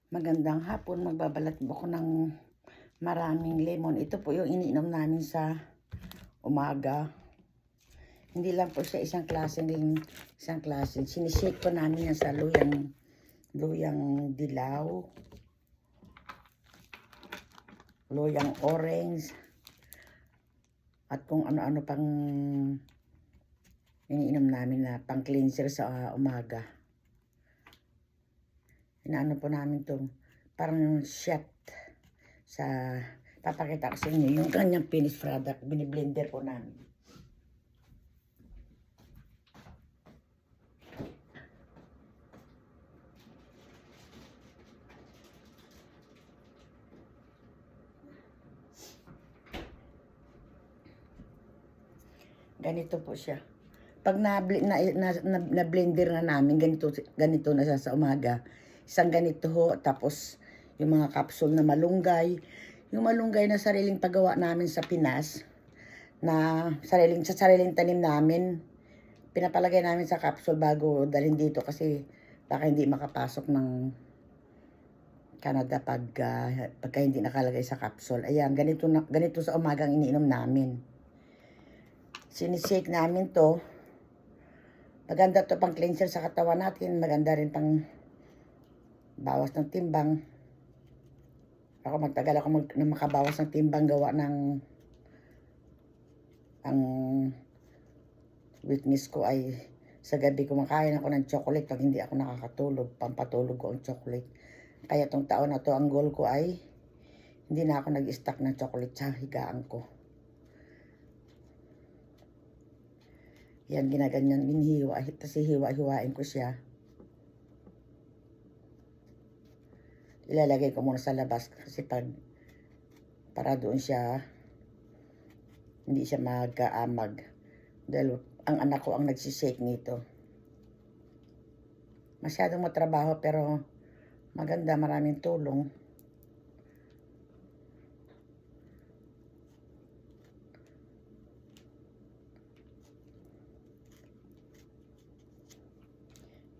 Magandang hapon, magbabalat po ako ng maraming lemon. Ito po yung iniinom namin sa umaga. Hindi lang po siya isang klase. Sinishake po namin yan sa luyang dilaw, luyang orange, at kung ano-ano pang iniinom namin na pang cleanser sa umaga. Inaano po namin to parang shot sa papakita ko sa inyo yung kanyang finished product. Biniblender po namin. Ganito po siya. Pag na-blender na namin, ganito na siya sa umaga. Isang ganito ho, tapos yung mga capsule na malunggay. Yung malunggay na sariling paggawa namin sa Pinas, na sariling tanim namin, pinapalagay namin sa capsule bago dalhin dito kasi baka hindi makapasok ng Canada pagka hindi nakalagay sa capsule. Ayan, ganito sa umagang iniinom namin. Sinishake namin to. Maganda to pang cleanser sa katawan natin. Maganda rin pang bawas ng timbang. Ako magtagal ako na makabawas ng timbang gawa ng ang weakness ko ay sa gabi kumakain ako ng chocolate pag hindi ako nakakatulog. Pampatulog ko ang chocolate. Kaya tong taon na to ang goal ko ay hindi na ako nag-stack ng chocolate sa higaan ko. Yan, ginaganyan, tapos hiwa-hiwain ko siya. Ilalagay ko muna sa labas kasi para doon siya, hindi siya mag-aamag. Dahil ang anak ko ang nagsishake nito. Masyadong matrabaho pero maganda, maraming tulong.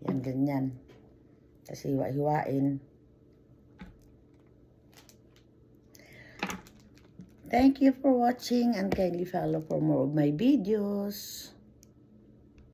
Yan, ganyan. Kasi hiwa-hiwain. Thank you for watching and kindly follow for more of my videos.